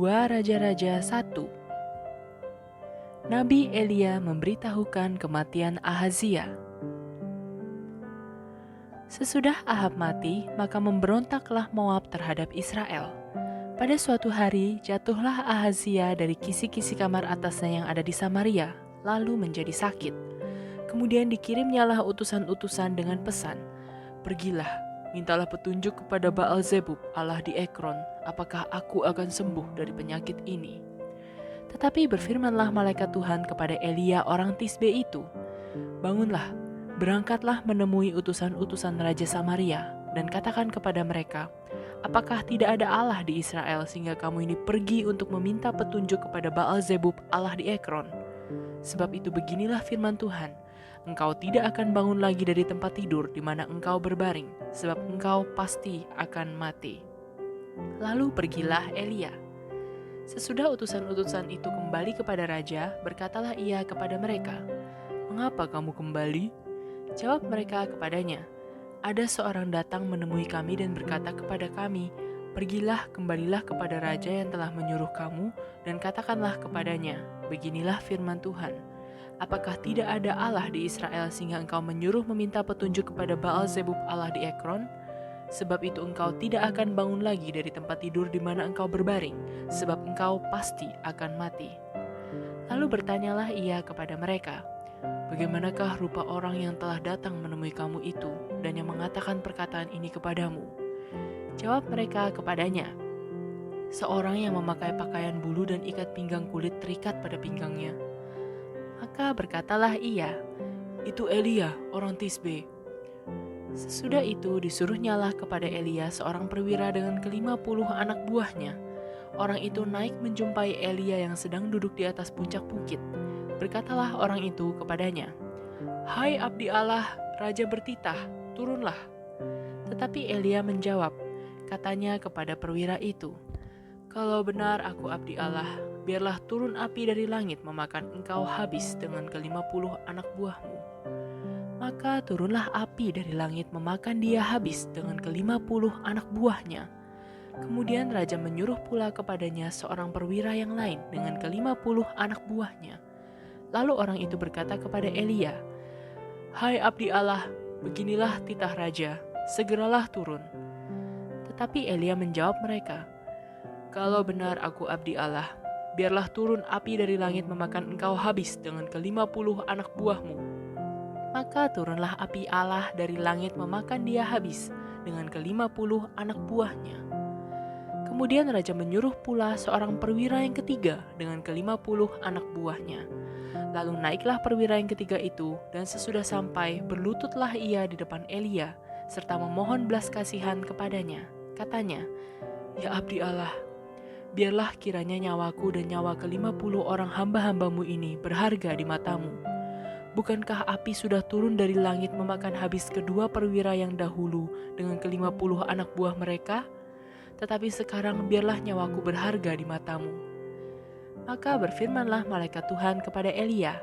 2 Raja-Raja 1. Nabi Elia memberitahukan kematian Ahazia. Sesudah Ahab mati, maka memberontaklah Moab terhadap Israel. Pada suatu hari, jatuhlah Ahazia dari kisi-kisi kamar atasnya yang ada di Samaria, lalu menjadi sakit. Kemudian dikirimnyalah utusan-utusan dengan pesan, "Pergilah, mintalah petunjuk kepada Baal-zebub, Allah di Ekron, apakah aku akan sembuh dari penyakit ini." Tetapi berfirmanlah malaikat Tuhan kepada Elia orang Tisbe itu, "Bangunlah, berangkatlah menemui utusan-utusan Raja Samaria, dan katakan kepada mereka, apakah tidak ada Allah di Israel sehingga kamu ini pergi untuk meminta petunjuk kepada Baal-zebub, Allah di Ekron? Sebab itu beginilah firman Tuhan, engkau tidak akan bangun lagi dari tempat tidur di mana engkau berbaring, sebab engkau pasti akan mati." Lalu pergilah Elia. Sesudah utusan-utusan itu kembali kepada raja, berkatalah ia kepada mereka, "Mengapa kamu kembali?" Jawab mereka kepadanya, "Ada seorang datang menemui kami dan berkata kepada kami, 'Pergilah, kembalilah kepada raja yang telah menyuruh kamu, dan katakanlah kepadanya, beginilah firman Tuhan, apakah tidak ada Allah di Israel sehingga engkau menyuruh meminta petunjuk kepada Baal-zebub Allah di Ekron? Sebab itu engkau tidak akan bangun lagi dari tempat tidur di mana engkau berbaring, sebab engkau pasti akan mati.' Lalu bertanyalah ia kepada mereka, 'Bagaimanakah rupa orang yang telah datang menemui kamu itu, dan yang mengatakan perkataan ini kepadamu?' Jawab mereka kepadanya, 'Seorang yang memakai pakaian bulu dan ikat pinggang kulit terikat pada pinggangnya.' Maka berkatalah ia, 'Itu Elia, orang Tisbe.' Sesudah itu disuruhnyalah kepada Elia seorang perwira dengan ke-50 anak buahnya. Orang itu naik menjumpai Elia yang sedang duduk di atas puncak bukit. Berkatalah orang itu kepadanya, 'Hai abdi Allah, raja bertitah, turunlah.' Tetapi Elia menjawab, katanya kepada perwira itu, 'Kalau benar aku abdi Allah, biarlah turun api dari langit memakan engkau habis dengan ke-50 anak buahmu.' Maka turunlah api dari langit memakan dia habis dengan ke-50 anak buahnya. Kemudian raja menyuruh pula kepadanya seorang perwira yang lain dengan ke-50 anak buahnya. Lalu orang itu berkata kepada Elia, 'Hai abdi Allah, beginilah titah raja, segeralah turun.' Tetapi Elia menjawab mereka, 'Kalau benar aku abdi Allah, biarlah turun api dari langit memakan engkau habis dengan ke-50 anak buahmu.' Maka turunlah api Allah dari langit memakan dia habis dengan ke-50 anak buahnya. Kemudian raja menyuruh pula seorang perwira yang ketiga dengan ke-50 anak buahnya. Lalu naiklah perwira yang ketiga itu, dan sesudah sampai berlututlah ia di depan Elia, serta memohon belas kasihan kepadanya. Katanya, 'Ya abdi Allah, biarlah kiranya nyawaku dan nyawa ke-50 orang hamba-hambamu ini berharga di matamu. Bukankah api sudah turun dari langit memakan habis kedua perwira yang dahulu dengan ke-50 anak buah mereka? Tetapi sekarang biarlah nyawaku berharga di matamu.' Maka berfirmanlah malaikat Tuhan kepada Elia,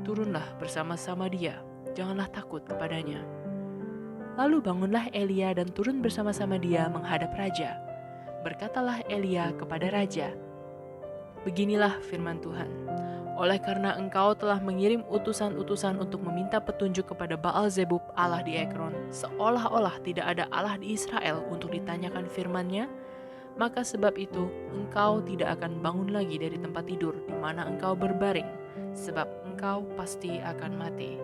'Turunlah bersama-sama dia, janganlah takut kepadanya.' Lalu bangunlah Elia dan turun bersama-sama dia menghadap raja. Berkatalah Elia kepada raja, 'Beginilah firman Tuhan, oleh karena engkau telah mengirim utusan-utusan untuk meminta petunjuk kepada Baal-zebub Allah di Ekron, seolah-olah tidak ada Allah di Israel untuk ditanyakan firman-Nya, maka sebab itu engkau tidak akan bangun lagi dari tempat tidur di mana engkau berbaring, sebab engkau pasti akan mati.'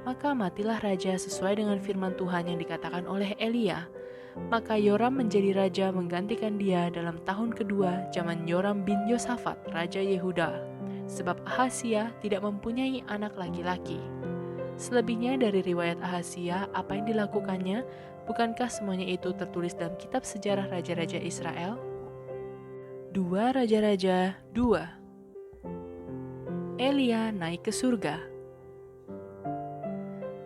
Maka matilah raja sesuai dengan firman Tuhan yang dikatakan oleh Elia. Maka Yoram menjadi raja menggantikan dia dalam tahun kedua zaman Yoram bin Yosafat, raja Yehuda, sebab Ahazia tidak mempunyai anak laki-laki. Selebihnya dari riwayat Ahazia, apa yang dilakukannya, bukankah semuanya itu tertulis dalam kitab sejarah raja-raja Israel? 2 Raja-Raja 2. Elia naik ke surga.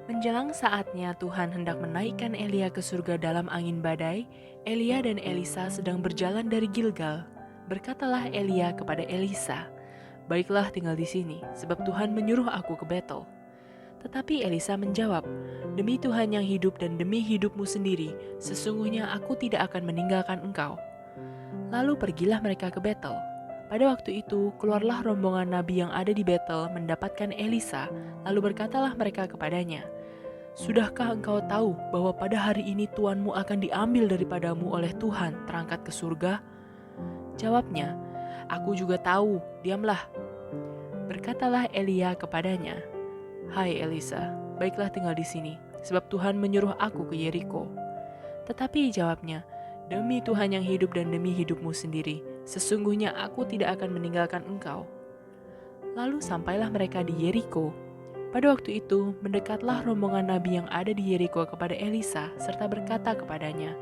Menjelang saatnya Tuhan hendak menaikkan Elia ke surga dalam angin badai, Elia dan Elisa sedang berjalan dari Gilgal. Berkatalah Elia kepada Elisa, 'Baiklah tinggal di sini, sebab Tuhan menyuruh aku ke Betel.' Tetapi Elisa menjawab, 'Demi Tuhan yang hidup dan demi hidupmu sendiri, sesungguhnya aku tidak akan meninggalkan engkau.' Lalu pergilah mereka ke Betel. Pada waktu itu, keluarlah rombongan nabi yang ada di Betel mendapatkan Elisa, lalu berkatalah mereka kepadanya, "Sudahkah engkau tahu bahwa pada hari ini tuanmu akan diambil daripadamu oleh Tuhan terangkat ke surga?" Jawabnya, "Aku juga tahu, diamlah." Berkatalah Elia kepadanya, "Hai Elisa, baiklah tinggal di sini, sebab Tuhan menyuruh aku ke Yeriko." Tetapi jawabnya, "Demi Tuhan yang hidup dan demi hidupmu sendiri, sesungguhnya aku tidak akan meninggalkan engkau." Lalu sampailah mereka di Yeriko. Pada waktu itu, mendekatlah rombongan nabi yang ada di Yeriko kepada Elisa, serta berkata kepadanya,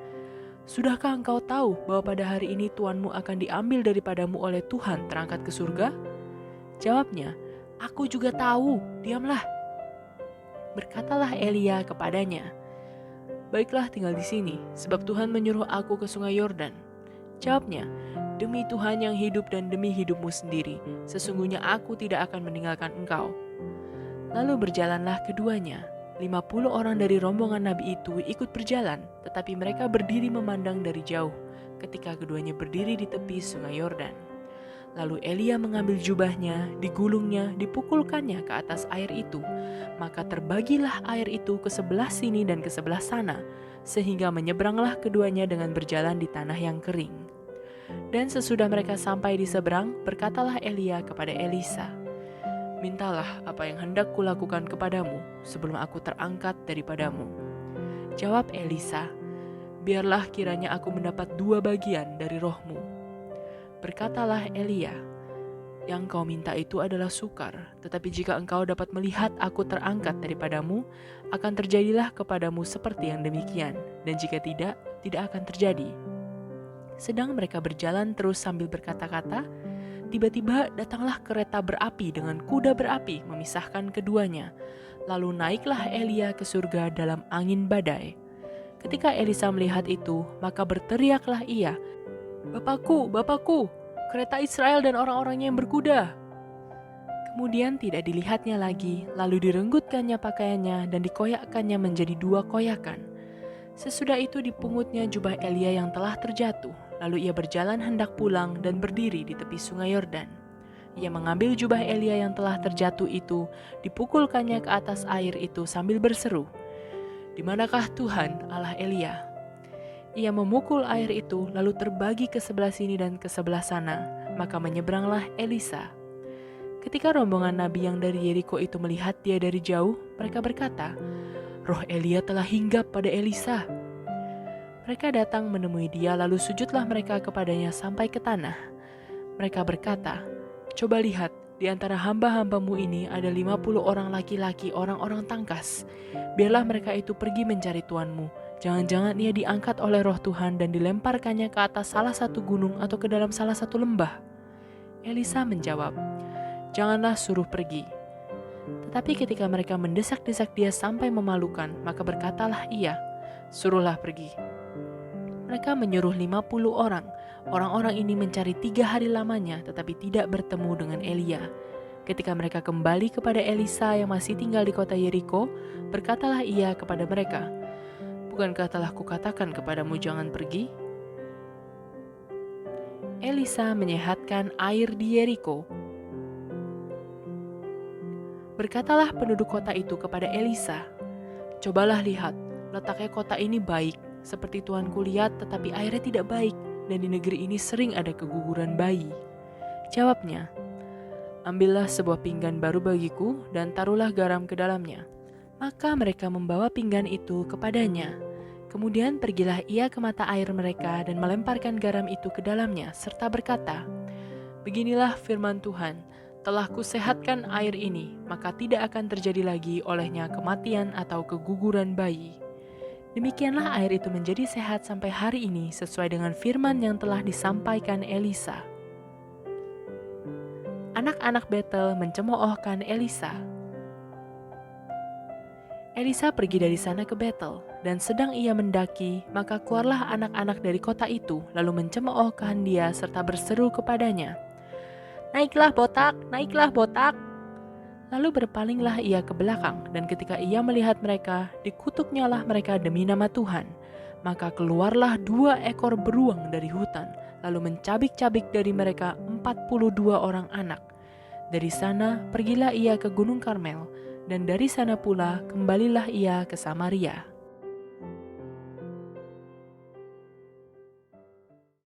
"Sudahkah engkau tahu bahwa pada hari ini tuanmu akan diambil daripadamu oleh Tuhan terangkat ke surga?" Jawabnya, "Aku juga tahu, diamlah." Berkatalah Elia kepadanya, "Baiklah tinggal di sini, sebab Tuhan menyuruh aku ke sungai Yordan." Jawabnya, "Demi Tuhan yang hidup dan demi hidupmu sendiri, sesungguhnya aku tidak akan meninggalkan engkau." Lalu berjalanlah keduanya. 50 orang dari rombongan nabi itu ikut berjalan, tetapi mereka berdiri memandang dari jauh, ketika keduanya berdiri di tepi sungai Yordan. Lalu Elia mengambil jubahnya, digulungnya, dipukulkannya ke atas air itu. Maka terbagilah air itu ke sebelah sini dan ke sebelah sana, sehingga menyeberanglah keduanya dengan berjalan di tanah yang kering. Dan sesudah mereka sampai di seberang, berkatalah Elia kepada Elisa, "Mintalah apa yang hendak kulakukan kepadamu sebelum aku terangkat daripadamu." Jawab Elisa, "Biarlah kiranya aku mendapat 2 bagian dari rohmu." Berkatalah Elia, "Yang kau minta itu adalah sukar, tetapi jika engkau dapat melihat aku terangkat daripadamu, akan terjadilah kepadamu seperti yang demikian, dan jika tidak, tidak akan terjadi." Sedang mereka berjalan terus sambil berkata-kata, tiba-tiba datanglah kereta berapi dengan kuda berapi memisahkan keduanya. Lalu naiklah Elia ke surga dalam angin badai. Ketika Elisa melihat itu, maka berteriaklah ia, "Bapakku, Bapakku, kereta Israel dan orang-orangnya yang berkuda." Kemudian tidak dilihatnya lagi, lalu direnggutkannya pakaiannya dan dikoyakkannya menjadi 2 koyakan. Sesudah itu dipungutnya jubah Elia yang telah terjatuh, lalu ia berjalan hendak pulang dan berdiri di tepi sungai Yordan. Ia mengambil jubah Elia yang telah terjatuh itu, dipukulkannya ke atas air itu sambil berseru, "Di manakah Tuhan Allah Elia?" Ia memukul air itu lalu terbagi ke sebelah sini dan ke sebelah sana, maka menyeberanglah Elisa. Ketika rombongan nabi yang dari Yeriko itu melihat dia dari jauh, mereka berkata, "Roh Elia telah hinggap pada Elisa." Mereka datang menemui dia lalu sujudlah mereka kepadanya sampai ke tanah. Mereka berkata, "Coba lihat, di antara hamba-hambamu ini ada 50 orang laki-laki, orang-orang tangkas. Biarlah mereka itu pergi mencari tuanmu. Jangan-jangan ia diangkat oleh roh Tuhan dan dilemparkannya ke atas salah satu gunung atau ke dalam salah satu lembah." Elisa menjawab, "Janganlah suruh pergi." Tetapi ketika mereka mendesak-desak dia sampai memalukan, maka berkatalah ia, "Suruhlah pergi." Mereka menyuruh 50 orang. Orang-orang ini mencari 3 hari lamanya, tetapi tidak bertemu dengan Elia. Ketika mereka kembali kepada Elisa yang masih tinggal di kota Yeriko, berkatalah ia kepada mereka, "Bukankah telah kukatakan kepadamu jangan pergi?" Elisa menyehatkan air di Yeriko. Berkatalah penduduk kota itu kepada Elisa, "Cobalah lihat, letaknya kota ini baik, seperti tuanku lihat, tetapi airnya tidak baik, dan di negeri ini sering ada keguguran bayi." Jawabnya, "Ambillah sebuah pinggan baru bagiku, dan taruhlah garam ke dalamnya." Maka mereka membawa pinggan itu kepadanya. Kemudian pergilah ia ke mata air mereka dan melemparkan garam itu ke dalamnya, serta berkata, "Beginilah firman Tuhan, telah kusehatkan air ini, maka tidak akan terjadi lagi olehnya kematian atau keguguran bayi." Demikianlah air itu menjadi sehat sampai hari ini sesuai dengan firman yang telah disampaikan Elisa. Anak-anak Betel mencemoohkan Elisa. Elisa pergi dari sana ke Betel, dan sedang ia mendaki, maka keluarlah anak-anak dari kota itu, lalu mencemoohkan dia serta berseru kepadanya, "Naiklah botak, naiklah botak!" Lalu berpalinglah ia ke belakang, dan ketika ia melihat mereka, dikutuknyalah mereka demi nama Tuhan. Maka keluarlah 2 ekor beruang dari hutan, lalu mencabik-cabik dari mereka 42 orang anak. Dari sana pergilah ia ke Gunung Karmel, dan dari sana pula kembalilah ia ke Samaria.